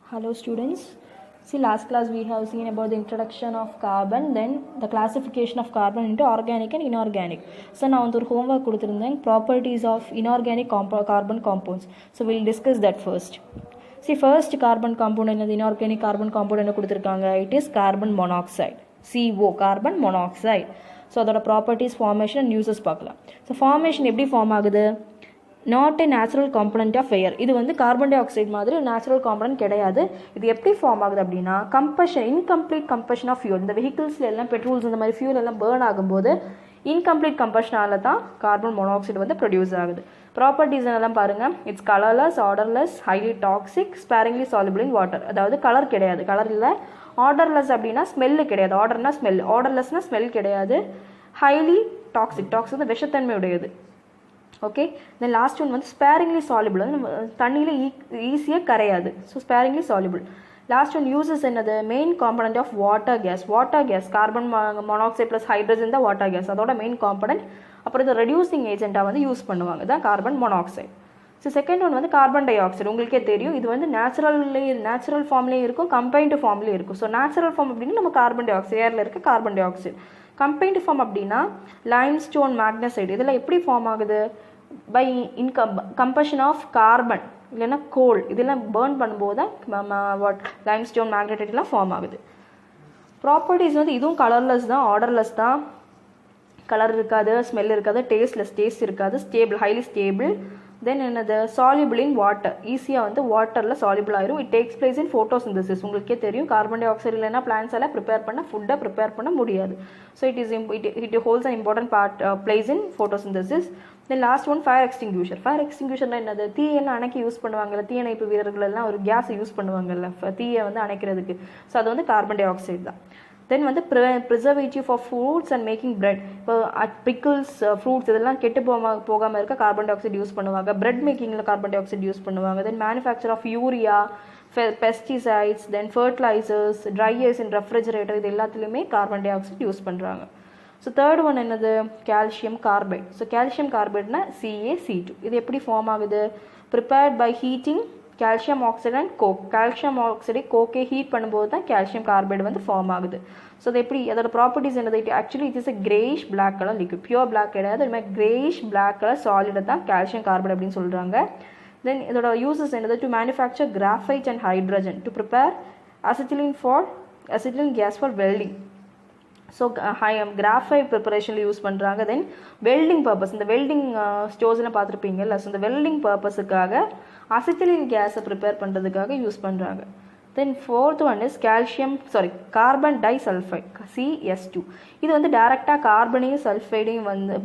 Hello students. See, last class we have seen about the introduction of carbon, then the classification of carbon into organic and inorganic. So now ஒரு homework கொடுத்திருந்தேன் properties of inorganic carbon compounds. So we'll discuss that first. See, first carbon compound என்னது inorganic carbon compound என்ன கொடுத்திருக்காங்க? It is carbon monoxide. CO, carbon monoxide. So அதோட properties, formation and uses பார்க்கலாம். So formation எப்படி form ஆகுது? Not a natural component of air. இது வந்து carbon dioxide மாதிரி நேச்சுரல் காம்பனண்ட் கிடையாது. இது எப்படி ஃபார்ம் ஆகுது அப்படின்னா இன்கம்ப்ளீட் கம்பஷன் ஆஃப் ஃபியூல். இந்த வெஹிக்கிள்ஸில் எல்லாம் பெட்ரோல்ஸ் இந்த மாதிரி ஃபியூல் எல்லாம் பேர்ன் ஆகும்போது இன்கம்ப்ளீட் கம்பஷனால தான் கார்பன் மோனாக்சைடு வந்து ப்ரொடியூஸ் ஆகுது. ப்ராப்பர்ட்டிஸ் என்னெல்லாம் பாருங்கள். It's colourless, odourless, highly toxic, sparingly soluble in water. அதாவது கலர் கிடையாது, கலர் இல்லை. ஆர்டர்லெஸ் அப்படின்னா ஸ்மெல்லு கிடையாது, ஆர்டர்னா ஸ்மெல், ஆர்டர்லெஸ்னா ஸ்மெல் கிடையாது. ஹைலி டாக்ஸிக், டாக்ஸிக் வந்து விஷத்தன்மை உடையது. ஓகே, தென் லாஸ்ட் ஒன் வந்து ஸ்பேரிங்லி சால்யுபிள், வந்து தண்ணியில் ஈஸியாக கரையாது. So sparingly soluble. Last one uses என்னது? Main component of water gas, carbon monoxide plus hydrogen தான் வாட்டர் கேஸ், அதோட மெயின் காம்பனண்ட். அப்புறம் இது ரெடியூசிங் ஏஜென்ட்டாக வந்து யூஸ் பண்ணுவாங்க, தான் carbon monoxide. So second one வந்து கார்பன் டை ஆக்சைடு. உங்களுக்கே தெரியும், இது வந்து நேச்சுரல் ஃபார்ம்லேயும் இருக்கும், கம்பைன்டு ஃபார்ம்லேயும் இருக்கும். ஸோ நேச்சுரல் ஃபார்ம் அப்படின்னா நம்ம கார்பன் டை ஆக்சைடு, ஏரில் இருக்க carbon dioxide. Combined form அப்படின்னா லைம்ஸ்டோன், மேக்னசைடு, இதெல்லாம் எப்படி ஃபார்ம் ஆகுது? பை கம்பஷன் ஆஃப் கார்பன் இல்லைன்னா கோல், இதெல்லாம் பேர்ன் பண்ணும்போது தான் லைம்ஸ்டோன், மேக்னடைட்லாம் ஃபார்ம் ஆகுது. ப்ராப்பர்ட்டிஸ் வந்து இதுவும் கலர்லெஸ் தான், ஆர்டர்லெஸ் தான். கலர் இருக்காது, ஸ்மெல் இருக்காது, டேஸ்ட் இருக்காது, ஸ்டேபிள், ஹைலி ஸ்டேபிள். தென் என்னது? சால்யுபிள் இன் வாட்டர், ஈஸியாக வந்து வாட்டரில் சால்யுபிள் ஆயிரும். It takes place in photosynthesis. உங்களுக்கே தெரியும், கார்பன் டை ஆக்சைடு இல்லைன்னா பிளான்ஸ் எல்லாம் ஃபுட்டை ப்ரிப்பேர் பண்ண முடியாது. So it holds an important place in photosynthesis. Then last one fire extinguisher. Fire எக்ஸ்டிங்யூஷர்னா என்னது? தீயெல்லாம் அணைக்க யூஸ் பண்ணுவாங்கல்ல, தீயணைப்பு வீரர்கள் எல்லாம் ஒரு கேஸ் யூஸ் பண்ணுவாங்கல்ல தீயை வந்து அணைக்கிறதுக்கு. ஸோ அது வந்து கார்பன் டை ஆக்சைடு தான். தென் வந்து preservative of fruits and making bread. இப்போ பிக்கிள்ஸ், ஃப்ரூட்ஸ் இதெல்லாம் கெட்டு போகாமல் இருக்க கார்பன் டை ஆக்சைடு யூஸ் பண்ணுவாங்க. பிரெட் மேக்கிங்கில் கார்பன் டை ஆக்சைடு யூஸ் பண்ணுவாங்க. Then manufacture of urea, pesticides, then fertilisers, dryers in refrigerator, இது எல்லாத்துலேயுமே கார்பன் டை ஆக்சைடு யூஸ் பண்ணுறாங்க. ஸோ தேர்ட் ஒன் என்னது? Calcium carbide. ஸோ கால்சியம் கார்பைட்னா CaC2. இது எப்படி ஃபார்ம் ஆகுது? Prepared by heating calcium oxide and coke. Calcium ஆக்சைடை கோக்கே heat பண்ணும்போது தான் கால்சியம் கார்பைடு வந்து ஃபார்ம் ஆகுது. ஸோ அது எப்படி, அதோட ப்ராப்பர்ட்டிஸ் என்னது? Actually it is a greyish black colour liquid. Pure black கிடையாது, அது மாதிரி கிரேஷ் பிளாக் கலர் சாலிடை தான் கால்சியம் கார்பைடு அப்படின்னு சொல்கிறாங்க. தென் இதோட யூசஸ் என்னது? To manufacture graphite and hydrogen, to prepare acetylene gas for welding. So graphite ப்ரிப்பரேஷனில் யூஸ் பண்ணுறாங்க. தென் வெல்டிங் பர்பஸ், இந்த வெல்டிங் ஸ்டோர்ஸ்லாம் பார்த்துருப்பீங்கல்ல, ஸோ இந்த வெல்டிங் பர்பஸுக்காக அசிட்டிலின் கேஸை ப்ரிப்பேர் பண்ணுறதுக்காக யூஸ் பண்ணுறாங்க. Then fourth one is carbon disulphide, CS2. இது வந்து டேரெக்டாக கார்பனையும் சல்ஃபைடையும் வந்து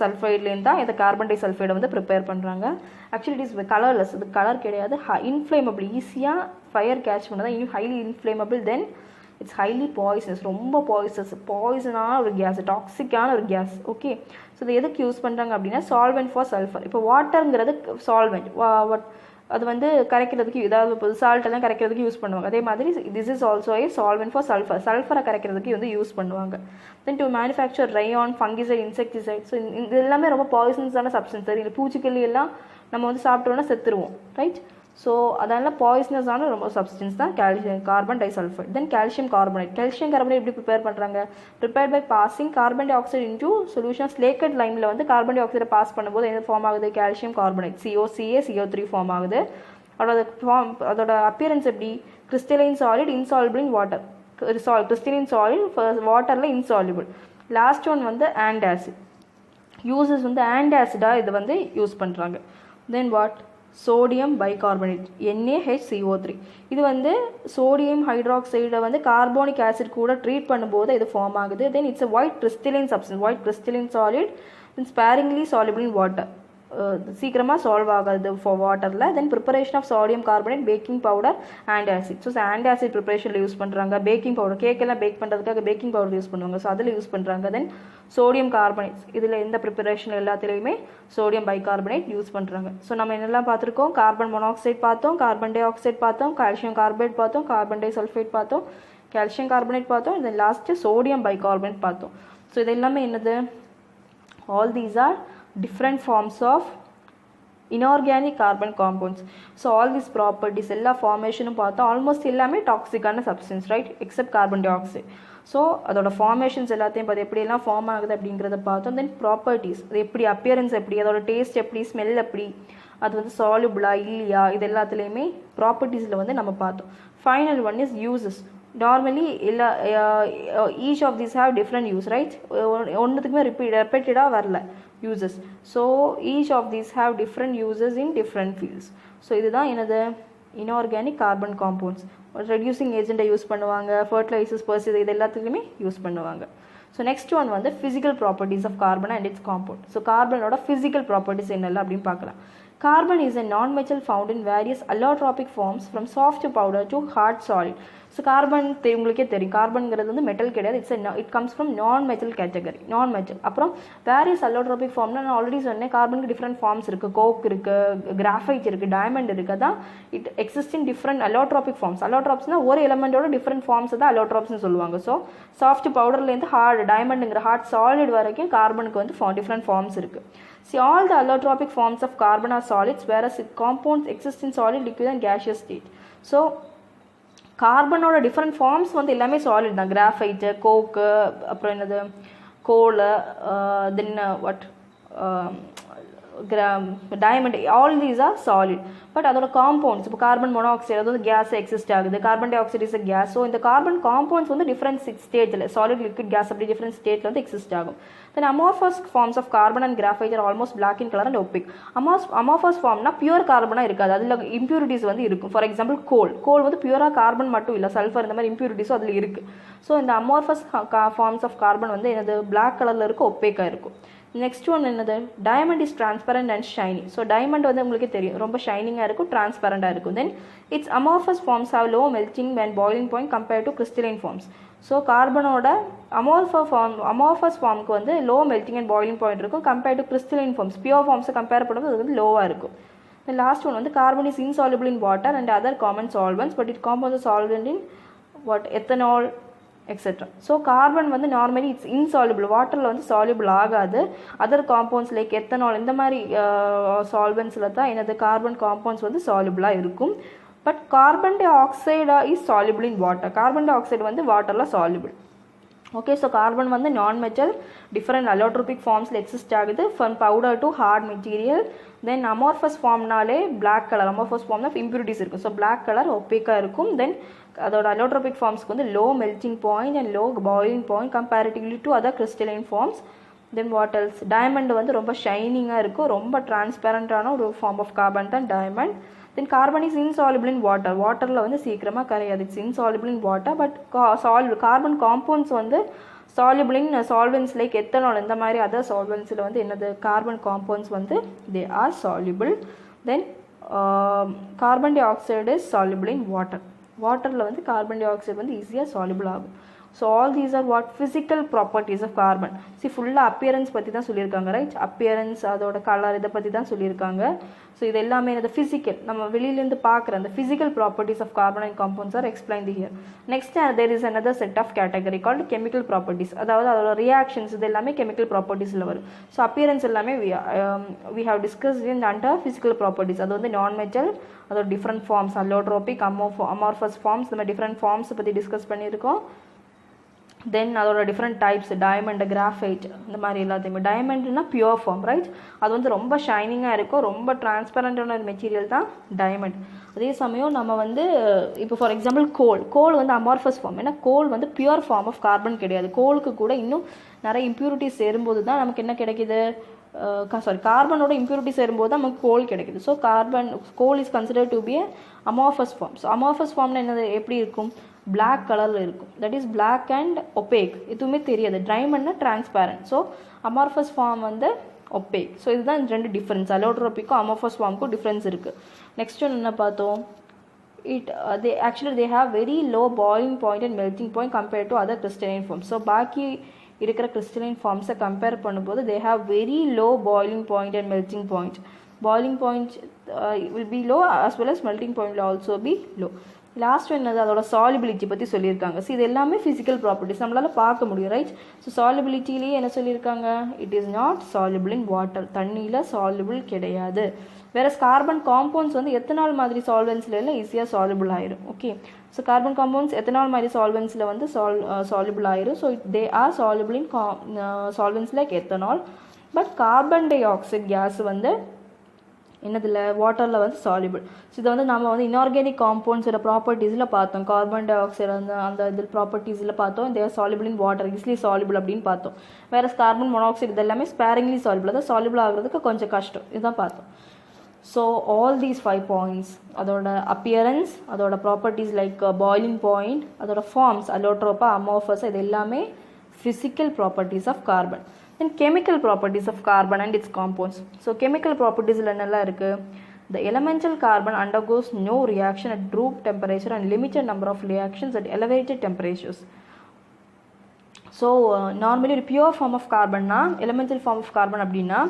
சல்ஃபைட்லேருந்து தான் இந்த கார்பன் டை சல்ஃபைடை வந்து ப்ரிப்பேர் பண்ணுறாங்க. ஆக்சுவலி இட் இஸ் கலர்லெஸ், இது கலர் கிடையாது, இன்ஃப்ளேமபிள், ஈஸியாக ஃபயர் கேட்ச் பண்ணதான், இன்னும் highly inflammable. Then it's highly poisonous, ரொம்ப பாய்சனான ஒரு கேஸ், டாக்ஸிக்கான ஒரு கேஸ். ஓகே, ஸோ இது எதுக்கு யூஸ் பண்ணுறாங்க அப்படின்னா சால்வெண்ட் ஃபார் சல்ஃபர். இப்போ வாட்டருங்கிறது சால்வெண்ட், அது வந்து கரைக்கிறதுக்கு, ஏதாவது சால்ட்டெல்லாம் கரைக்கிறதுக்கு யூஸ் பண்ணுவாங்க. அதே மாதிரி this is also a solvent for சல்ஃபரை கரைக்கிறதுக்கு வந்து யூஸ் பண்ணுவாங்க. Then to manufacture rayon, fungicide, insecticide. So இது எல்லாமே ரொம்ப பாய்சன்ஸான சப்ஸ்டன்ஸ். இல்லை பூச்சிக்கொல்லி எல்லாம் நம்ம வந்து சாப்பிட்டோன்னா செத்துருவோம், ரைட்? ஸோ அதனால் பாய்சனஸான ரொம்ப சப்ஸ்டன்ஸ் தான் carbon disulphide. Then calcium carbonate. Calcium carbonate எப்படி ப்ரிப்பேர் பண்ணுறாங்க? Prepared by passing carbon dioxide into solution. Slaked லைமில் வந்து கார்பன் டை ஆக்சைடை பாஸ் பண்ணும்போது என்ன ஃபார்ம் ஆகுது? கால்சியம் கார்பனேட், CO3 ஃபார்ம் ஆகுது. அதோட அப்பியரன்ஸ் எப்படி? Crystalline solid, insoluble in water. Crystalline solid வாட்டரில் இன்சால்பிள். லாஸ்ட் ஒன் வந்து ஆன்டாசிட். யூசஸ் வந்து ஆன்டாசிடாக இது வந்து யூஸ் பண்ணுறாங்க. Then sodium bicarbonate, NaHCO3. இது வந்து சோடியம் ஹைட்ராக்சைடை வந்து கார்போனிக் ஆசிட் கூட ட்ரீட் பண்ணும்போது இது ஃபார்ம் ஆகுது. Then it's white crystalline substance, white crystalline solid, then sparingly soluble in water, சீக்கிரமாக சால்வ் ஆகாது ஃபார் வாட்டரில். Then preparation of sodium carbonate, baking powder, antacid. So antacid ப்ரிப்பரேஷனில் யூஸ் பண்ணுறாங்க. பேக்கிங் பவுடர், கேக்கெல்லாம் பேக் பண்ணுறதுக்காக பேக்கிங் பவுடர் யூஸ் பண்ணுவாங்க, so அதில் use பண்ணுறாங்க. தென் சோடியம் கார்பனேட்ஸ், இதில் எந்த ப்ரிப்பரேஷன் எல்லாத்துலேயுமே சோடியம் பைகார்பனேட் யூஸ் பண்ணுறாங்க. ஸோ நம்ம என்னெல்லாம் பார்த்துருக்கோம்? கார்பன் மோனாக்சைடு பார்த்தோம், கார்பன் டை ஆக்சைடு பார்த்தோம், கால்சியம் கார்பைட் பார்த்தோம், கார்பன் டை சல்ஃபைட் பார்த்தோம், கால்சியம் கார்பனேட் பார்த்தோம், தென் லாஸ்ட்டு சோடியம் பைகார்பனேட் பார்த்தோம். ஸோ இது எல்லாமே என்னது? All these are different forms of inorganic carbon compounds. So all this properties எல்லா ஃபார்மேஷனும் பார்த்தா ஆல்மோஸ்ட் எல்லாமே டாக்ஸிக்கான substance, right, except carbon dioxide. So அதோட ஃபார்மேஷன்ஸ் எல்லாத்தையும் பார்த்து எப்படியெல்லாம் ஃபார்ம் ஆகுது அப்படிங்கிறத பார்த்தோம். தென் ப்ராப்பர்ட்டிஸ், அது எப்படி, அப்பியரன்ஸ் எப்படி, அதோட டேஸ்ட் எப்படி, ஸ்மெல் எப்படி, அது வந்து சால்யூபிளா இல்லையா, இது எல்லாத்துலேயுமே ப்ராப்பர்ட்டிஸில் வந்து நம்ம பார்த்தோம். Final one is uses. Normally எல்லா each of these have different use, right, ஒன்றுத்துக்குமே ரெப்பீட்டடாக வரல uses. So each of these have different uses in different fields. So இதுதான் எனது இன்ஆர்கானிக் கார்பன் காம்பவுண்ட்ஸ். ரெடியூசிங் ஏஜெண்ட்டை யூஸ் பண்ணுவாங்க, ஃபர்டிலைசர்ஸ், பர்சிஸ், இது எல்லாத்துக்குமே யூஸ் பண்ணுவாங்க. ஸோ நெக்ஸ்ட் ஒன் வந்து physical properties of carbon and its compound. So கார்பனோட ஃபிசிக்கல் ப்ராப்பர்ட்டிஸ் என்னெல்லாம் அப்படின்னு பார்க்கலாம். Carbon is a non-metal found in various allotropic forms from soft powder to hard solid. So carbon உங்களுக்கே தெரியும், கார்பன்கிறது வந்து மெட்டல் கிடையாது, it comes from non metal category, non metal. அப்புறம் வேரியஸ் அலோட்ரோபிக் ஃபார்ம்னா நான் ஆல்ரெடி சொன்னேன், கார்பனுக்கு டிஃப்ரெண்ட் ஃபார்ம்ஸ் இருக்குது, கோக் இருக்குது, கிராஃபைட் இருக்குது, டைமண்ட் இருக்குது. அதான் it exist in different allotropic forms. அலோட்ராப்ஸ்னா ஒரு எலமெண்டோட டிஃப்ரெண்ட் ஃபார்ம்ஸ் தான் அலோட்ராப்ஸ்னு சொல்லுவாங்க. ஸோ சாஃப்ட் பவுடர்லேருந்து ஹார்டு டைமண்டுங்கிற ஹார்ட் சாலிட் வரைக்கும் கார்பனுக்கு வந்து டிஃப்ரெண்ட் ஃபார்ம்ஸ் இருக்குது. See, all the allotropic forms of carbon are solids, whereas compounds exist in solid, liquid and gaseous state. So கார்பனோட டிஃப்ரெண்ட் ஃபார்ம்ஸ் வந்து எல்லாமே சாலிட் தான். கிராஃபைட்டு, கோக்கு, அப்புறம் என்னது coal, then what diamond, all these are solid. But அதோட compounds, இப்போ carbon monoxide அது வந்து கேஸ் எக்ஸிஸ்ட் ஆகுது, carbon dioxide is a gas. So இந்த கார்பன் காம்பவுண்ட்ஸ் வந்து டிஃப்ரெண்ட் ஸ்டேட்டில், சாலிட், லிக்விட், கேஸ் அப்படி டிஃப்ரெண்ட் ஸ்டேட்டில் வந்து எக்ஸிஸ்ட் ஆகும். Then amorphous forms of carbon and graphite are almost black in color and opaque. Amorphous formனா pure கார்பனாக இருக்காது, அதில் இம்ப்யூரிட்டிஸ் வந்து இருக்கும். ஃபார் எக்ஸாம்பிள் கோல் வந்து பியூராக கார்பன் மட்டும் இல்லை, சல்ஃபர் இந்த மாதிரி இம்ப்யூரிட்டிஸும் அதில் இருக்குது. ஸோ இந்த அமார்ஃபஸ் ஃபார்ம்ஸ் ஆஃப் கார்பன் வந்து என்னது பிளாக் கலரில் இருக்கும், ஒப்பேக்காக இருக்கும். நெக்ஸ்ட் ஒன் என்னது, diamond is transparent and shiny. So diamond வந்து உங்களுக்கு தெரியும் ரொம்ப ஷைனிங்காக இருக்கும், டிரான்ஸ்பரண்டாக இருக்கும். Then its amorphous forms have low melting and boiling point compared to crystalline forms. So கார்பனோட அமார்ஃபஸ் ஃபார்முக்கு வந்து low melting and boiling point இருக்கும் compared to crystalline forms. Pure ஃபார்ம்ஸை கம்பேர் பண்ணும்போது அது வந்து லோவாக இருக்கும். தென் லாஸ்ட் ஒன் வந்து carbon is insoluble in water and other common solvents, but it compounds solvent in what ethanol etcetera. So carbon வந்து normally it's insoluble, வாட்டரில் வந்து சால்யூபிள் ஆகாது. அதர் காம்பவுண்ட்ஸ் லைக் எத்தனால் இந்த மாதிரி சால்வெண்ட்ஸில் தான் என்னது கார்பன் காம்பவுண்ட்ஸ் வந்து சால்யூபிளாக இருக்கும். But carbon dioxide is soluble in water. Carbon dioxide வந்து வாட்டரில் சால்யூபிள். ஓகே, ஸோ கார்பன் வந்து நான் மெட்டல், டிஃப்ரெண்ட் அலோட்ரோபிக் ஃபார்ம்ஸில் எக்ஸிஸ்ட் ஆகுது, from powder to hard material. Then amorphous ஃபார்ம்னாலே பிளாக் கலர், அமார்ஃபஸ் ஃபார்ம்னா இம்ப்யூரிட்டிஸ் இருக்கும். So black colour ஒப்பேக்காக இருக்கும். தென் அதோட அலோட்ரோபிக் ஃபார்ம்ஸ்க்கு வந்து low melting point and low boiling point comparatively to other crystalline forms. Then what else, diamond வந்து ரொம்ப ஷைனிங்காக இருக்கும், ரொம்ப டிரான்ஸ்பேரண்டான ஒரு ஃபார்ம் ஆஃப் கார்பன் தான் diamond. Then carbon is insoluble in water. வாட்டரில் வந்து சீக்கிரமாக கரையாது, it's insoluble in water. But carbon compounds வந்து soluble in solvents like ethanol இந்த மாதிரி அதர் சால்வெண்ட்ஸில் வந்து என்னது கார்பன் காம்பவுண்ட்ஸ் வந்து they are soluble. Then carbon dioxide is soluble in water. வாட்டரில் வந்து கார்பன் டை ஆக்சைடு வந்து ஈஸியாக சால்யூபிள் ஆகும். So all these are what physical properties of carbon. ஃபுல்லாக அப்பியரன்ஸ் பற்றி தான் சொல்லியிருக்காங்க, ரைட், அப்பியரன்ஸ், அதோட கலர், இதை பற்றி தான் சொல்லியிருக்காங்க. ஸோ இது எல்லாமே அந்த ஃபிசிக்கல், நம்ம வெளியிலேருந்து பார்க்குற அந்த physical properties of carbon and compounds are explain here. Next there is another set of category called chemical properties. அதாவது அதோட ரியாக்ஷன்ஸ் இது எல்லாமே கெமிக்கல் ப்ராப்பர்ட்டிஸில் வரும். ஸோ அப்பியரன்ஸ் எல்லாமே we have discussed in under physical properties. அது வந்து நான் மெட்டல், அதோட different forms, allotropic, amorphous forms, இந்த மாதிரி டிஃப்ரெண்ட் ஃபார்ம்ஸ் பற்றி டிஸ்கஸ் பண்ணியிருக்கோம். தென் அதோட டிஃப்ரெண்ட் டைப்ஸ், டைமண்ட், கிராஃபைட், இந்த மாதிரி எல்லாத்தையுமே. டைமண்ட்னா பியூர் ஃபார்ம், ரைட், அது வந்து ரொம்ப ஷைனிங்காக இருக்கும், ரொம்ப டிரான்ஸ்பரண்டான ஒரு மெட்டீரியல் தான் டைமண்ட். அதே சமயம் நம்ம வந்து இப்போ ஃபார் எக்ஸாம்பிள் கோல் வந்து அமார்ஃபஸ் ஃபார்ம். ஏன்னா கோல் வந்து பியூர் ஃபார்ம் ஆஃப் கார்பன் கிடையாது. கோலுக்கு கூட இன்னும் நிறைய இம்ப்யூரிட்டிஸ் சேரும்போது தான் நமக்கு என்ன கிடைக்குது, கார்பனோட இம்ப்யூரிட்டி சேரும்போது தான் நமக்கு கோல் கிடைக்குது. So coal is considered to be amorphous form. So amorphous ஃபார்ம்னா என்னது, எப்படி இருக்கும், பிளாக் கலரில் இருக்கும், that is black and opaque, எதுவுமே தெரியாது. டைமண்ட்னா டிரான்ஸ்பேரண்ட். ஸோ அமார்ஃபஸ் ஃபார்ம் வந்து ஒப்பேக். ஸோ இதுதான் ரெண்டு டிஃப்ரென்ஸ், அலோட்ரோபிக்கும் அமார்ஃபஸ் ஃபார்முக்கும் டிஃப்ரென்ஸ் இருக்குது. நெக்ஸ்ட் ஒன்று என்ன பார்த்தோம், they have very low boiling point and melting point compared to other crystalline forms. So பாக்கி இருக்கிற crystalline forms கம்பேர் பண்ணும்போது they have very low boiling point and melting point. Boiling point will be low as well as melting point will also be low. Last என்னது, அதோட solubility பற்றி சொல்லியிருக்காங்க. So இது எல்லாமே physical properties நம்மளால் பார்க்க முடியும், ரைட். ஸோ சாலிபிலிட்டிலேயே என்ன சொல்லியிருக்காங்க, it is not soluble in water, தண்ணியில் சால்யூபிள் கிடையாது. whereas carbon compounds வந்து ethanol மாதிரி solventsல எல்லாம் ஈஸியாக soluble ஆயிரும். Okay, so carbon compounds ethanol மாதிரி solventsல வந்து soluble ஆயிரும். So they are soluble in solvents like ethanol. But carbon dioxide gas வந்து என்னதில்ல வாட்டரில் வந்து சால்யூபிள். ஸோ இதை வந்து நம்ம வந்து இன்ஆர்கானிக் காம்பவுண்ட்ஸோட ப்ராப்பர்ட்டிஸில் பார்த்தோம். கார்பன் டை ஆக்சைடு அந்த இது ப்ராப்பர்ட்டிஸில் பார்த்தோம். தே are soluble in water, easily soluble அப்படின்னு பார்த்தோம். வேறு கார்பன் மோனாக்சைடு இது எல்லாமே ஸ்பேரிங்லி சால்யூபிள், அதாவது சால்யூபிள் ஆகிறதுக்கு கொஞ்சம் கஷ்டம். இதுதான் பார்த்தோம். ஸோ ஆல் தீஸ் 5 பாயிண்ட்ஸ், அதோட அப்பியரன்ஸ், அதோட ப்ராப்பர்ட்டிஸ் லைக் பாய்லிங் பாயிண்ட், அதோட ஃபார்ம்ஸ் அலோட்ரோப்பா, அமோர்ஃபஸ், இது எல்லாமே physical properties of carbon. Then chemical properties of carbon and its compounds. So chemical properties என்னெல்லாம் இருக்கு? The elemental carbon undergoes no reaction at room temperature and limited number of reactions at elevated temperatures. So normally ஒரு pure form of carbon னா elemental form of carbon அப்படின்னா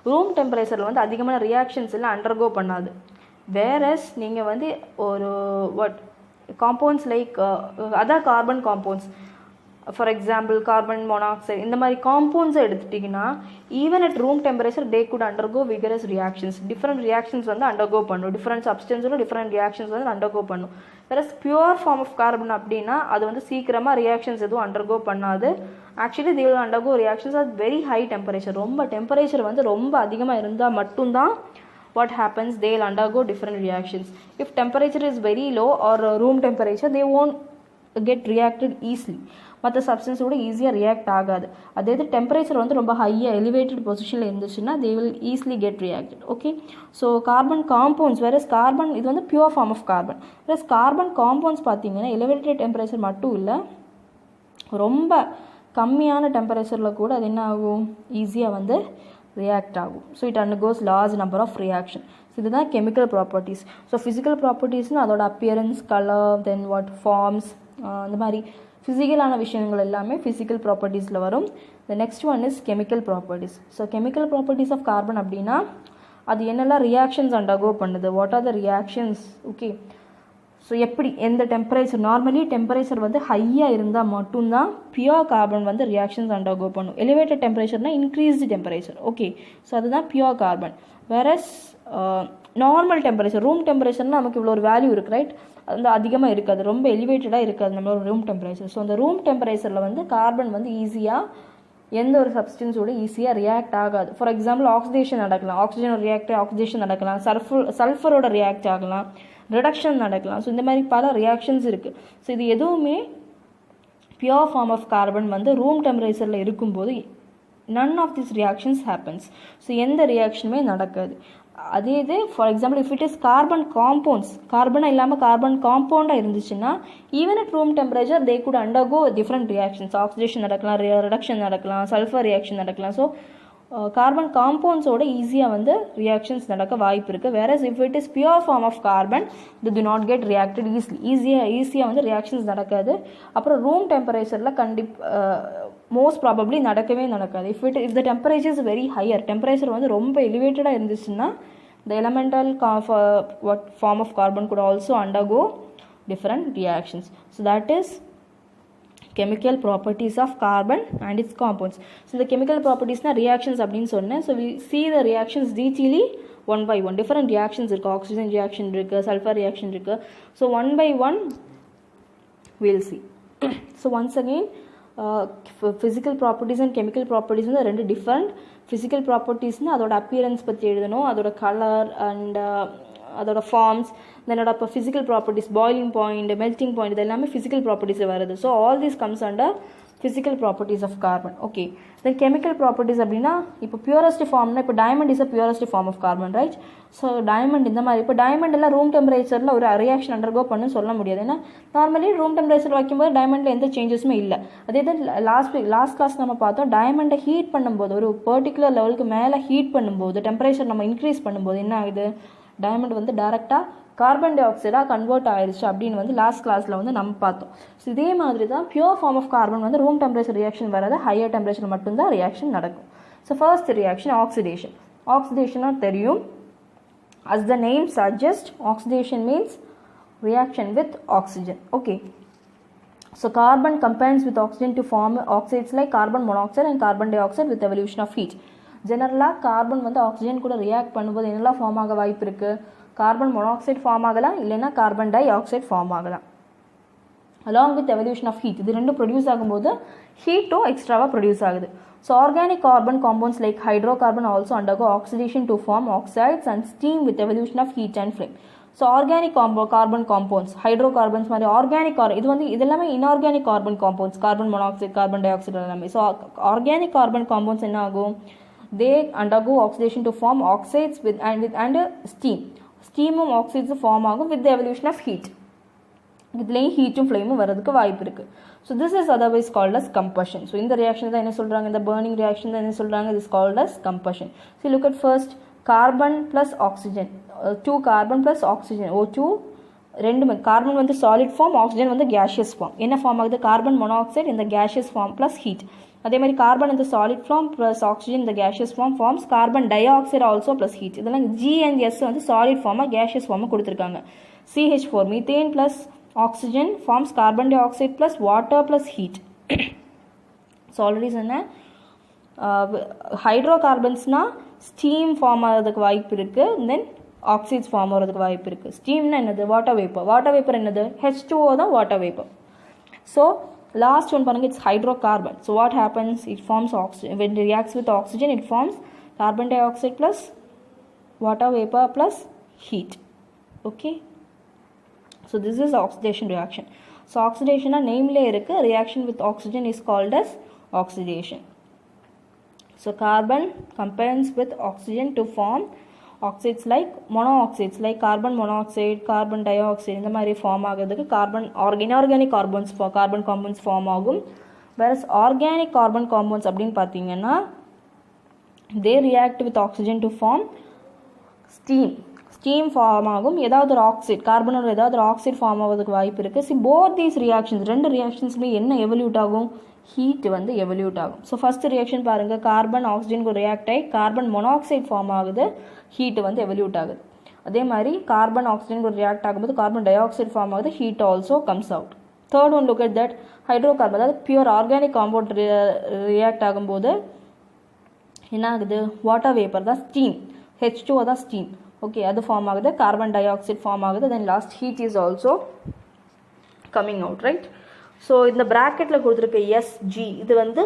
room temperature வந்து அதிகமான reactions எல்லாம் undergo பண்ணாது. Whereas நீங்கள் வந்து ஒரு compounds like other carbon compounds, for example carbon monoxide இந்த மாதிரி காம்பவுண்ட்ஸை எடுத்துட்டிங்கன்னா even at room temperature they could undergo vigorous reactions. Different reactions வந்து அண்டர்கோ பண்ணும், டிஃப்ரெண்ட் சப்ஸ்டன்ஸோட டிஃப்ரெண்ட் ரியாக்ஷன்ஸ் வந்து அண்டர்கோ பண்ணும். வேறு பியூர் ஃபார்ம் ஆஃப் கார்பன் அப்படின்னா அது வந்து சீக்கிரமாக ரியாக்ஷன்ஸ் எதுவும் அண்டர்கோ பண்ணாது. Actually they will undergo reactions at very high temperature. ரொம்ப டெம்பரேச்சர் வந்து ரொம்ப அதிகமாக இருந்தால் மட்டும்தான் what happens, they will undergo different reactions. If temperature is very low or room temperature, they won't get reacted easily. மற்ற சப்ஸ்டன்ஸோட ஈஸியாக react ஆகாது. அதே இது டெம்பரேச்சர் வந்து ரொம்ப ஹையாக எலிவேட்டட் பொசிஷனில் இருந்துச்சுன்னா they will easily get reacted. Okay, so carbon compounds வேறு கார்பன் இது வந்து பியூர் ஃபார்ம் ஆஃப் கார்பன். வேறு கார்பன் காம்பவுண்ட்ஸ் பார்த்தீங்கன்னா எலிவேட்டட் டெம்பரேச்சர் மட்டும் இல்லை, ரொம்ப கம்மியான டெம்பரேச்சரில் கூட அது என்ன ஆகும், ஈஸியாக வந்து ரியாக்ட் ஆகும். So it undergoes large number of reaction. இதுதான் கெமிக்கல் ப்ராப்பர்ட்டிஸ். ஸோ ஃபிசிக்கல் ப்ராப்பர்ட்டிஸ்னால் அதோட appearance, colour, then what forms, அந்த மாதிரி ஃபிசிக்கலான விஷயங்கள் எல்லாமே ஃபிசிக்கல் ப்ராப்பர்ட்டிஸில் வரும். The next one is chemical properties. So chemical properties of carbon அப்படின்னா அது என்னெல்லாம் ரியாக்ஷன்ஸ் அண்டர்கோ பண்ணுது, what are the reactions. Okay, so எப்படி எந்த டெம்பரேச்சர், நார்மலி டெம்பரேச்சர் வந்து ஹையாக இருந்தால் மட்டும்தான் பியூர் கார்பன் வந்து ரியாக்ஷன்ஸ் அண்டர்கோ பண்ணும். Elevated டெம்பரேச்சர்னால் increased temperature. Okay, so அதுதான் pure carbon. Whereas normal temperature, room டெம்பரேச்சர்னால் நமக்கு இவ்வளோ ஒரு வேல்யூ இருக்குது, ரைட், வந்து அதிகமாக இருக்காது, ரொம்ப எலிவேட்டடாக இருக்காது நம்மளோட ரூம் டெம்பரேச்சர். ஸோ அந்த ரூம் டெம்பரேச்சரில் வந்து கார்பன் வந்து ஈஸியாக எந்த ஒரு சப்ஸ்டன்ஸோட ஈஸியாக ரியாக்ட் ஆகாது. ஃபார் எக்ஸாம்பிள் ஆக்சிடேஷன் நடக்கலாம், ஆக்சிஜனோட ரியாக்ட் ஆக்சிடேஷன் நடக்கலாம், சல்ஃபரோட ரியாக்ட் ஆகலாம், ரிடக்ஷன் நடக்கலாம். ஸோ இந்த மாதிரி பல ரியாக்ஷன்ஸ் இருக்குது. ஸோ இது எதுவுமே பியூர் ஃபார்ம் ஆஃப் கார்பன் வந்து ரூம் டெம்பரேச்சரில் இருக்கும்போது none of these reactions happens. So எந்த ரியாக்ஷனுமே நடக்காது. அதே இது for example if it is carbon compounds, கார்பனாக இல்லாமல் கார்பன் காம்பவுண்டாக இருந்துச்சுன்னா even at room temperature they could undergo different reactions. Oxidation நடக்கலாம், ரிடக்ஷன் நடக்கலாம், சல்ஃபர் ரியாக்ஷன் நடக்கலாம். ஸோ கார்பன் காம்பவுண்ட்ஸோட ஈஸியாக வந்து ரியாக்ஷன்ஸ் நடக்க வாய்ப்பு இருக்குது. Whereas if it is pure form of carbon they do not get reacted ஈஸியாக வந்து ரியாக்ஷன்ஸ் நடக்காது. அப்புறம் ரூம் டெம்பரேச்சரில் மோஸ்ட் ப்ராபப்ளி நடக்கவே நடக்காது. If the temperature is very higher, temperature வந்து ரொம்ப எலிவேட்டடாக இருந்துச்சுன்னா the elemental form of carbon could also undergo different reactions. So that is chemical properties of carbon and its compounds. So the chemical properties na reactions அப்படினு சொன்னேன். So we see the reactions detailly one by one. Different reactions இருக்கு, oxygen reaction இருக்கு, sulfur reaction இருக்கு. So one by one we'll see. So once again physical properties and chemical properties வந்து ரெண்டு different. physical properties னா அதோட appearance பத்தி எழுதணும், அதோட color and அதோட ஃபார்ம்ஸ், தென் அதோட physical properties, boiling point, melting point, இது எல்லாமே ஃபிசிக்கல் ப்ராப்பர்ட்டிஸில் வருது. So all these comes under physical properties of carbon. Okay, then chemical properties அப்படின்னா இப்போ பியூரஸ்ட் ஃபார்ம்னா இப்போ diamond is a purest form of carbon, right. So diamond இந்த மாதிரி இப்போ டைமண்ட் எல்லாம் ரூம் டெம்பரேச்சரில் ஒரு ரியாக்ஷன் அண்டர்கோ பண்ணு சொல்ல முடியாது. ஏன்னா நார்மலி ரூம் டெம்பரேச்சர் வைக்கும்போது டைமண்டில் எந்த சேஞ்சஸுமே இல்லை. அதே தான் லாஸ்ட் கிளாஸ் நம்ம பார்த்தோம், டைமண்டை ஹீட் பண்ணும்போது ஒரு பர்டிகுலர் லெவலுக்கு மேலே ஹீட் பண்ணும்போது டெம்பரேச்சர் நம்ம இன்க்ரீஸ் பண்ணும்போது என்ன ஆகுது, டைமண்ட் வந்து டைரெக்டாக கார்பன் டை ஆக்சைடாக கன்வெர்ட் ஆயிடுச்சு அப்படின்னு வந்து லாஸ்ட் கிளாஸில் வந்து நம்ம பார்த்தோம். ஸோ இதே மாதிரி தான் பியூர் ஃபார்ம் ஆஃப் கார்பன் வந்து ரூம் டெம்பரேச்சர் ரியாக்ஷன் வராது, ஹையர் டெம்பரேச்சர் மட்டும்தான் ரியாக்ஷன் நடக்கும். So first reaction oxidation. ஆக்சிடேஷனாக தெரியும், as the name suggests, oxidation means reaction with oxygen. Okay, so carbon combines with oxygen to form oxides like carbon monoxide and carbon dioxide with evolution of heat. ஜெனரலாக carbon வந்து oxygen கூட react பண்ணும்போது என்னெல்லாம் form ஆக வாய்ப்பு இருக்குது? Carbon monoxide form ஆகலாம், இல்லைன்னா கார்பன் டை ஆக்சைடு ஃபார்ம் ஆகலாம். along with evolution of heat, இது ரெண்டும் ப்ரொடியூஸ் ஆகும்போது ஹீட்டும் எக்ஸ்ட்ராவாக ப்ரொடியூஸ் ஆகுது. So organic carbon compounds like hydrocarbon also undergo oxidation to form oxides and steam with evolution of heat and flame. So organic carbon compounds, hydrocarbons மாதிரி organic இது வந்து இதெல்லாமே inorganic carbon compounds, carbon monoxide, carbon di oxide எல்லாமே. So organic carbon compounds என்ன ஆகும்? they undergo oxidation to form oxides and steam. ஸ்டீமும் ஆக்சைட்ஸும் form ஆகும் with the evolution of heat. இதுலேயும் ஹீட்டும் ஃப்ளேமும் வரதுக்கு வாய்ப்பு இருக்குது. So this is otherwise called as combustion. So இந்த ரியாக்ஷன் தான் என்ன சொல்கிறாங்க? இந்த பர்னிங் ரியாக்ஷன் தான் என்ன சொல்கிறாங்க? This called as combustion. So look at first carbon plus oxygen, 2 carbon plus oxygen, O2 ரெண்டுமே. கார்பன் வந்து சாலிட் ஃபார்ம், ஆக்சிஜன் வந்து கேஷியஸ் ஃபார்ம். என்ன ஃபார்ம் ஆகுது? கார்பன் மோனாக்சைடு இந்த கேஷியஸ் ஃபார்ம் ப்ளஸ் ஹீட். அதே மாதிரி கார்பன் இந்த சாலிட் ஃபார்ம் ப்ளஸ் ஆக்சிஜன் இந்த gaseous form forms carbon dioxide also plus heat. இதெல்லாம் G and S வந்து சாலிட் ஃபார்மாக கேஷியஸ் ஃபார்மாக கொடுத்துருக்காங்க. CH4 methane plus oxygen forms carbon dioxide plus water plus heat. So already சொன்னேன், ஹைட்ரோ கார்பன்ஸ்னால் steam form ஆகிறதுக்கு வாய்ப்பு இருக்குது, தென் ஆக்சைட்ஸ் ஃபார்ம் ஆகிறதுக்கு வாய்ப்பு இருக்குது. ஸ்டீம்னா என்னது? Water vapour. வாட்டர் வேப்பர் என்னது? H2O தான் water vapour. So last one பாருங்க, it's hydrocarbon. So what happens? It forms oxygen. When it reacts with oxygen, it forms carbon dioxide plus water vapor plus heat. Okay, so this is oxidation reaction. So oxidation na name la irukku, reaction with oxygen is called as oxidation. So carbon combines with oxygen to form oxides like monoxides like carbon monoxide, carbon dioxide இந்த மாதிரி form ஆகிறதுக்கு carbon inorganic carbon compounds form ஆகும். Whereas organic carbon compounds அப்படின்னு பார்த்தீங்கன்னா they react with oxygen to form steam form ஆகும். ஏதாவது ஒரு oxide, கார்பனோட ஏதாவது ஒரு ஆக்சைடு ஃபார்ம் ஆகிறதுக்கு வாய்ப்பு இருக்குது. சி போத் தீஸ் ரியாக்ஷன்ஸ், ரெண்டு ரியாக்ஷன்ஸுமே என்ன எவல்யூட் ஆகும்? ஹீட் வந்து எவல்யூட் ஆகும். ஸோ ஃபர்ஸ்ட் ரியாக்ஷன் பாருங்கள், கார்பன் ஆக்சிஜனுக்கு ரியாக்ட் ஆகி கார்பன் மொனாக்சைடு ஃபார்ம் ஆகுது, ஹீட் வந்து எவல்யூட் ஆகுது. அதே மாதிரி கார்பன் ஆக்சிஜனுக்கு ரியாக்ட் ஆகும்போது கார்பன் டை ஆக்சைடு ஃபார்ம் ஆகுது, heat also comes out. Third one look at that hydrocarbon, அதாவது பியூர் ஆர்கானிக் காம்பவுண்ட் ரியாக்ட் ஆகும்போது என்ன ஆகுது? வாட்டர் வேப்பர் தான் ஸ்டீம், H2O தான் ஸ்டீம். ஓகே, அது ஃபார்ம் ஆகுது, கார்பன் டை ஆக்சைடு ஃபார்ம் ஆகுது, then last heat is also coming out, right? So இந்த ப்ராக்கெட்டில் கொடுத்துருக்க SG இது வந்து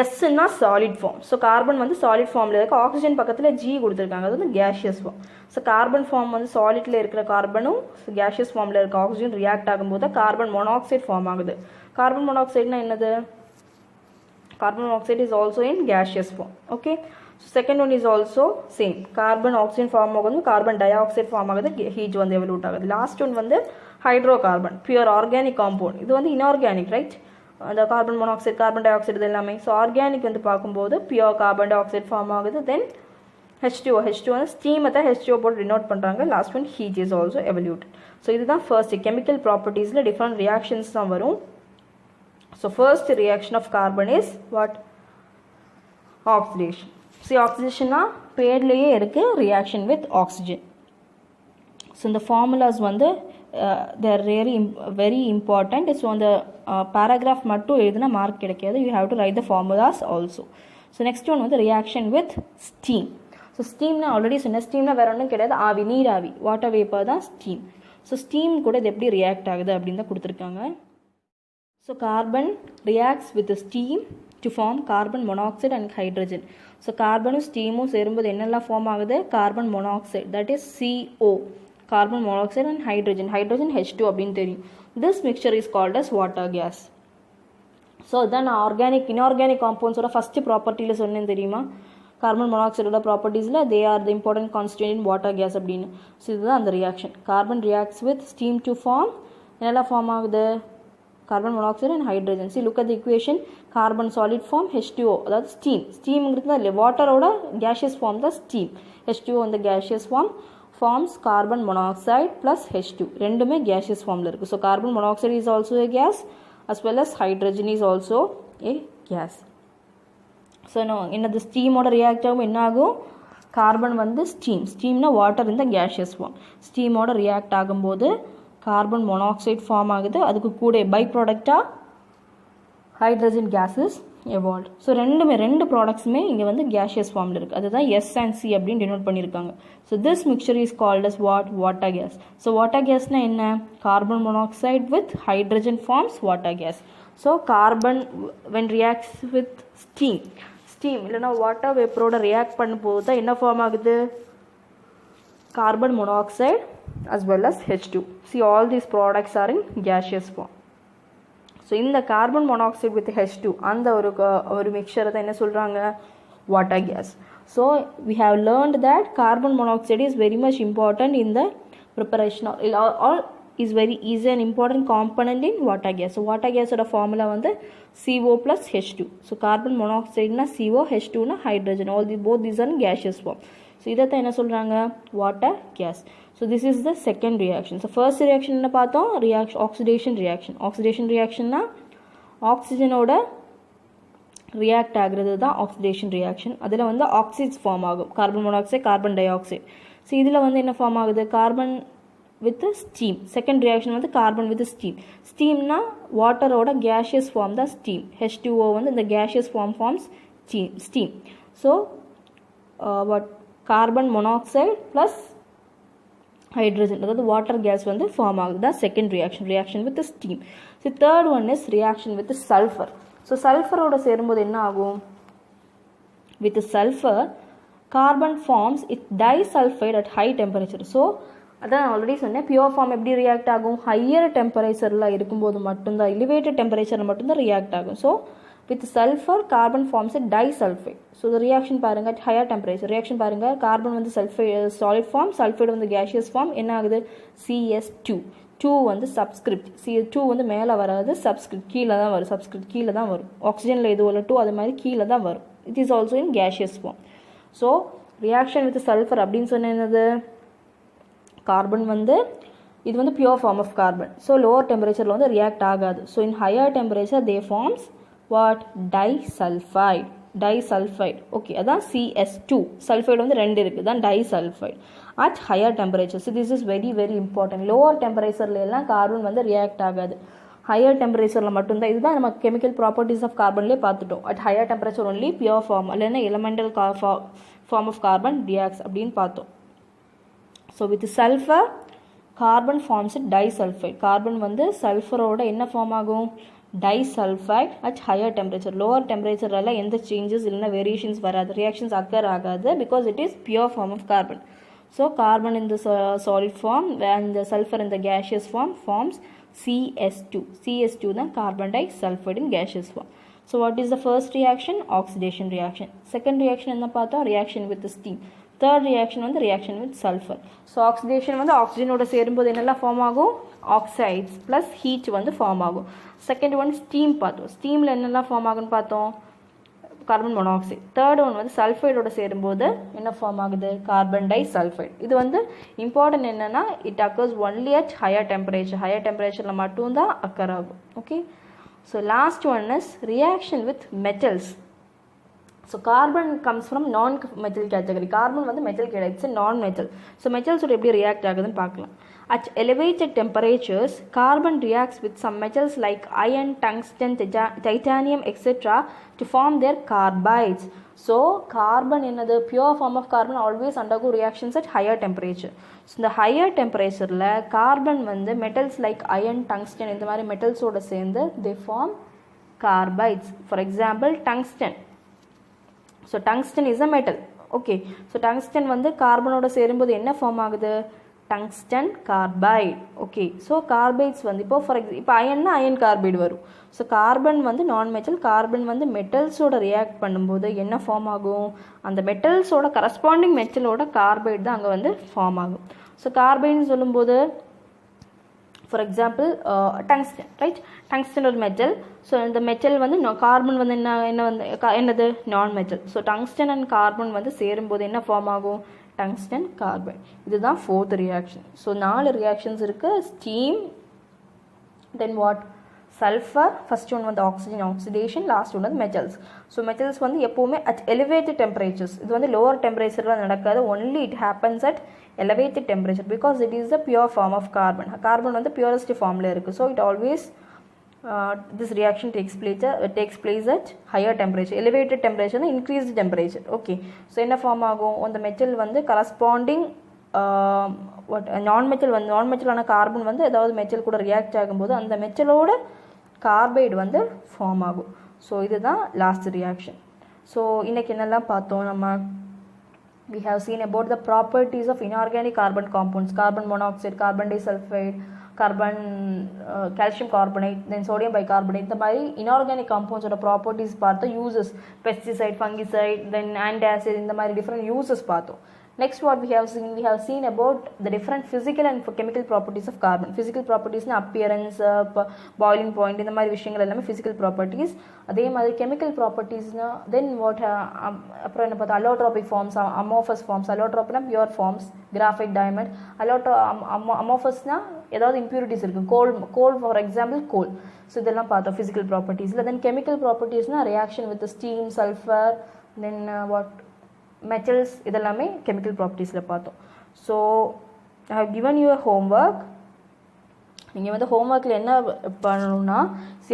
எஸ்ன்னா சாலிட் ஃபார்ம். ஸோ கார்பன் வந்து சாலிட் ஃபார்மில் இருக்குது, ஆக்சிஜன் பக்கத்தில் G கொடுத்துருக்காங்க, அது வந்து gaseous form. So carbon form வந்து சாலிட்டில் இருக்கிற கார்பனும் கேஷியஸ் ஃபார்மில் இருக்க ஆக்சிஜன் ரியாக்ட் ஆகும்போது கார்பன் மோனாக்சைடு ஃபார்ம் ஆகுது. கார்பன் மோனாக்சைடுனா என்னது? Carbon monoxide is also in gaseous form. Okay, so second one is also same, carbon oxygen form ஆகுது, கார்பன் டை ஆக்சைடு ஃபார்ம் ஆகுது, ஹீட் வந்து எவல்யூட் ஆகுது. லாஸ்ட் ஒன் வந்து hydrocarbon, pure organic compound. இது வந்து இன்ஆர்கானிக், ரைட்? அந்த carbon monoxide, carbon dioxide இது எல்லாமே. ஸோ ஆர்கானிக் வந்து பார்க்கும்போது pure carbon dioxide form ஆகுது, தென் H2O வந்து ஸ்டீமை தான் H2O போட்டு டினோட் பண்ணுறாங்க. Last one heat is also evolved. So இதுதான் ஃபர்ஸ்ட் கெமிக்கல் ப்ராப்பர்ட்டிஸில் டிஃப்ரெண்ட் ரியாக்ஷன்ஸ் தான் வரும். So first reaction of carbon is what? Oxidation. So ஆக்சிடேஷன்னா பேர்லேயே இருக்குது, ரியாக்ஷன் வித் ஆக்சிஜன். ஸோ இந்த ஃபார்முலாஸ் வந்து they are really very important. So அந்த பேராகிராஃப் மட்டும் எழுதுனா மார்க் கிடைக்காது, you have to write the formulas also. So next one வந்து ரியாக்ஷன் வித் ஸ்டீம். ஸோ ஸ்டீம்னா ஆல்ரெடி சொன்ன, ஸ்டீம்னா வேறு ஒன்றும் கிடையாது, ஆவி, நீராவி, வாட்டர் வேப்பர் தான் ஸ்டீம். ஸோ ஸ்டீம் கூட இது எப்படி ரியாக்ட் ஆகுது அப்படின்னு தான் கொடுத்துருக்காங்க. So carbon reacts with steam to form carbon monoxide and hydrogen. So கார்பனும் ஸ்டீமும் சேரும்போது என்னெல்லாம் ஃபார்ம் ஆகுது? Carbon monoxide, that is CO, carbon monoxide and hydrogen H2 அப்படின்னு தெரியும். This mixture is called as water gas. So இதுதான் நான் inorganic காம்பவுண்ட்ஸோட ஃபஸ்ட்டு ப்ராப்பர்ட்டியில் சொன்னேன் தெரியுமா? கார்பன் மொனாக்சைடோட ப்ராப்பர்ட்டிஸில் they are the important constituent in water gas அப்படின்னு. ஸோ இதுதான் அந்த reaction. Carbon reacts with steam to form என்னெல்லாம் ஃபார்ம் ஆகுது? Carbon monoxide and hydrogen. See look at the equation, carbon solid form, H2O அதாவது ஸ்டீம்ங்கிறது தான் இல்லை, வாட்டரோட கேஷியஸ் ஃபார்ம் தான் ஸ்டீம். H2O இந்த gaseous form forms carbon monoxide plus H2, ரெண்டுமே gaseous formல இருக்கு. So carbon monoxide is also a gas as well as hydrogen is also a gas. So now என்னது ஸ்டீமோட react ஆகும், என்ன ஆகும்? கார்பன் வந்து ஸ்டீம்னா water இந்த gaseous form. ஸ்டீமோட ரியாக்ட் ஆகும்போது carbon monoxide form ஆகுது, அதுக்கு கூட பை ப்ராடக்டாக ஹைட்ரஜன் கேஸஸ் evolved. ஸோ ரெண்டு ப்ராடக்ட்ஸுமே இங்கே வந்து gaseous ஃபார்மில் இருக்குது. அதுதான் S and C அப்படின்னு டினோட் பண்ணியிருக்காங்க. So this mixture is called as water gas. So water கேஸ்னால் என்ன? Carbon monoxide with hydrogen forms water gas. So carbon when reacts with steam இல்லைனா வாட்டர் வேப்பரோட ரியாக்ட் பண்ணும்போது தான் என்ன ஃபார்ம் ஆகுது? Carbon monoxide as well as H2. See, all these products are in gaseous form. So இந்த carbon monoxide with H2 அந்த ஒரு மிக்சரை தான் என்ன சொல்கிறாங்க? Water gas. So we have learnt that carbon monoxide is very much important in the preparation all is very easy and important component in water gas. So water கேஸோட formula வந்து CO plus H2. So carbon மோனாக்சைடுனா CO, H2னா hydrogen. both these are in gaseous form. So இதை தான் என்ன சொல்கிறாங்க? Water gas. So this is the second reaction. So first reaction என்ன பார்த்தோம்? oxidation reaction னா ஆக்சிஜனோட ரியாக்ட் ஆகிறது தான் ஆக்சிடேஷன் ரியாக்ஷன். அதில் வந்து ஆக்சைட்ஸ் ஃபார்ம் ஆகும். Carbon monoxide, carbon dioxide. So இதில் வந்து என்ன ஃபார்ம் ஆகுது? Carbon with steam. Second reaction வந்து கார்பன் வித் ஸ்டீம். ஸ்டீம்னா வாட்டரோட கேஷியஸ் ஃபார்ம் தான் ஸ்டீம். H2O வந்து இந்த gaseous forms steam. So what carbon monoxide plus hydrogen, அதாவது வாட்டர் கேஸ் வந்து ஃபார்ம் ஆகுது தான் second reaction with steam. So third one is reaction with sulphur. So சல்ஃபரோட சேரும்போது என்ன ஆகும்? With sulphur carbon forms it disulphide at high temperature. So அதான் already சொன்னேன், பியூர் ஃபார்ம் எப்படி ரியாக்ட் ஆகும்? ஹையர் டெம்பரேச்சரில் இருக்கும்போது மட்டும்தான், எலிவேட்டட் டெம்பரேச்சரில் மட்டும்தான் ரியாக்ட் ஆகும். So with sulfur carbon forms a disulfide. So the reaction பாருங்க at higher temperature. reaction பாருங்க, carbon வந்து sulfide solid form, sulfide வந்து gaseous form. என்ன ஆகுது? CS2. 2 வந்து subscript. CO2 வந்து மேலே வராது, subscript கீழே தான் வரும். subscript கீழே தான் வரும். ஆக்சிஜனில் எது உள்ள 2 அது மாதிரி கீழே தான் வரும். it is also in gaseous form. So reaction with sulfur அப்படின்னு சொன்ன என்னது? கார்பன் வந்து இது வந்து pure form of carbon. So lower temperature வந்து react ஆகாது. So in higher temperature they forms what? Disulfide. Okay, அதான் CS2. sulfide வந்து 2 இருக்குது தான் disulfide at higher temperature. So this is very very important. lower temperatureல எல்லாம் கார்பன் வந்து react ஆகாது. Higher டெம்பரேச்சரில் மட்டும்தான். இதுதான் நம்ம கெமிக்கல் ப்ராப்பர்ட்டிஸ் ஆஃப் கார்பன்லேயே பார்த்துட்டோம். At higher temperature only pure form இல்லைன்னா elemental form of carbon reacts அப்படின்னு பார்த்தோம். So with sulphur carbon forms disulphide. Carbon வந்து சல்ஃபரோட என்ன ஃபார்ம் ஆகும்? disulfide at higher temperature. lower temperature எந்த சேஞ்சஸ் இல்லைன்னா வேரியேஷன்ஸ் வராது, ரியாக்ஷன்ஸ் அக்கர் ஆகாது, because it is pure form of carbon. So carbon in the solid form and the sulfur in the gaseous form forms CS2. CS2 தான் carbon disulfide in gaseous form. So what is the first reaction? Oxidation reaction. Second reaction என்ன பார்த்தோம்? reaction with steam. Third reaction வந்து reaction with sulfur. So oxidation வந்து ஆக்சிஜனோட சேரும்போது என்னெல்லாம் form ஆகும்? Oxides plus heat வந்து form ஆகும். செகண்ட் ஒன் ஸ்டீம் பார்த்தோம். ஸ்டீமில் என்னெல்லாம் ஃபார்ம் ஆகுன்னு பார்த்தோம்? Carbon monoxide. தேர்ட் ஒன் வந்து சல்ஃபைடோட சேரும்போது என்ன ஃபார்ம் ஆகுது? Carbon disulphide. இது வந்து இம்பார்ட்டன்ட் என்னென்னா it occurs only at higher temperature. Higher டெம்பரேச்சரில் மட்டும்தான் அக்கர் ஆகும். Okay. So last one is reaction with metals. So carbon comes from non metal category. Carbon வந்து மெட்டல் கிடையாது, இட்ஸ் நான் மெட்டல். ஸோ மெட்டல்ஸோட எப்படி ரியாக்ட் ஆகுதுன்னு பார்க்கலாம். At elevated temperatures, carbon reacts with some metals like iron, tungsten, titanium, etc. to form their carbides. So, carbon என்னது? Pure form of carbon always undergo reactions at higher temperature. So, இந்த higher temperatureல carbon வந்து metals like iron, tungsten இந்த மாதிரி metals-ஓட சேர்ந்து they form carbides. For example, tungsten. So, tungsten is a metal. Okay. So, tungsten வந்து கார்பனோட சேரும்போது என்ன form ஆகுது? Tungsten carbide. Okay. So carbides வந்து இப்போ அயன்னா அயன் கார்பைடு வரும். ஸோ கார்பன் வந்து நான் மெட்டல், கார்பன் வந்து மெட்டல்ஸோட ரியாக்ட் பண்ணும்போது என்ன ஃபார்ம் ஆகும்? அந்த மெட்டல்ஸோட கரஸ்பாண்டிங் மெட்டலோட கார்பைடு தான் அங்கே வந்து ஃபார்ம் ஆகும். ஸோ கார்பைடுன்னு சொல்லும்போது for example tungsten, right? Tungsten ஒரு மெட்டல். ஸோ இந்த மெட்டல் வந்து கார்பன் வந்து என்னது? நான் metal. So tungsten and carbon வந்து சேரும்போது என்ன ஃபார்ம் ஆகும்? Tungsten carbide. இதுதான் ஃபோர்த் ரியாக்ஷன். ஸோ 4 ரியாக்ஷன்ஸ் இருக்குது. Steam, then what? Sulphur, first one வந்து ஆக்சிடேஷன், லாஸ்ட் ஒன் வந்து மெட்டல்ஸ். ஸோ மெட்டல்ஸ் வந்து எப்போவுமே அட் எலிவேட்டட் டெம்பரேச்சர்ஸ். இது வந்து லோவர் டெம்பரேச்சரில் நடக்காது, only it happens at elevated temperature because it is the pure form of carbon. Carbon வந்து purest ஃபார்மில் இருக்குது. So it always this reaction takes place at higher temperature. Elevated temperature na increased temperature. Okay, so என்ன form ஆகும், அந்த metal வந்து corresponding நான் மெட்டலான carbon வந்து ஏதாவது மெட்டல் கூட ரியாக்ட் ஆகும்போது அந்த மெட்டலோட கார்பைடு வந்து ஃபார்ம் ஆகும். ஸோ இதுதான் லாஸ்ட் ரியாக்ஷன். ஸோ இன்றைக்கி என்னெல்லாம் பார்த்தோம் நம்ம, we have seen about the properties of inorganic carbon compounds, carbon monoxide, carbon disulfide, carbon calcium carbonate, then sodium bicarbonate. இந்த மாதிரி inorganic compounds ஓட ப்ராப்பர்ட்டிஸ் பார்த்தோம். யூசஸ் பெஸ்டிசைட், ஃபங்கிசைட், தென் ஆன்டாசிட், இந்த மாதிரி டிஃப்ரெண்ட் யூசஸ் பார்த்தோம். Next what we have seen about the different physical and chemical properties of carbon. Physical properties na appearance, boiling point, இந்த மாதிரி விஷயங்கள் எல்லாமே physical properties. அதே மாதிரி chemical properties na then what அப்புறம் என்ன பார்த்தா, allotropic forms, amorphous forms. Allotropic na pure forms, graphite, diamond. Amorphous na ஏதாவது impurities இருக்கு, coal for example, coal. So இதெல்லாம் பார்த்தோம் physical properties. Then chemical properties na reaction with the steam, sulfur, then what metals, இதெல்லாமே chemical propertiesல பார்த்தோம். So I have given you a homework. நீங்கள் வந்து ஹோம்ஒர்க்கில் என்ன பண்ணணும்னா,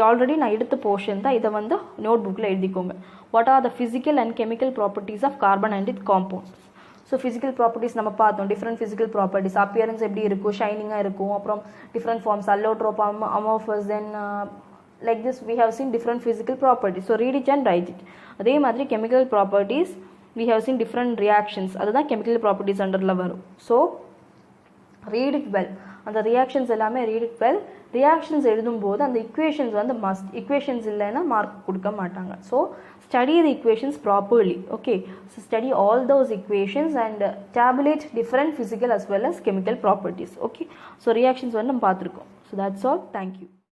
ஆல்ரெடி நான் எடுத்த போர்ஷன் தான், இதை வந்து நோட் புக்கில் எழுதிக்கோங்க. What are the physical and chemical properties of carbon and it compounds. So physical properties நம்ம பார்த்தோம், டிஃப்ரெண்ட் ஃபிசிக்கல் ப்ராப்பர்ட்டிஸ். அப்பியரன்ஸ் எப்படி இருக்கும், ஷைனிங்காக இருக்கும். அப்புறம் different forms, allotrope, amorphous, then like this we have seen different physical properties. So read it and write it. அதே மாதிரி chemical properties we have seen different reactions. அதுதான் chemical properties அண்டரில் வரும். So read it well. அந்த reactions எல்லாமே read it well. Reactions எழுதும்போது அந்த equations வந்து must. equations இல்லைன்னா மார்க் கொடுக்க மாட்டாங்க. So study the equations properly. Okay, so study all those equations and tabulate different physical as well as chemical properties. Okay, so reactions வந்து நம்ம பார்த்துருக்கோம். So that's all. Thank you.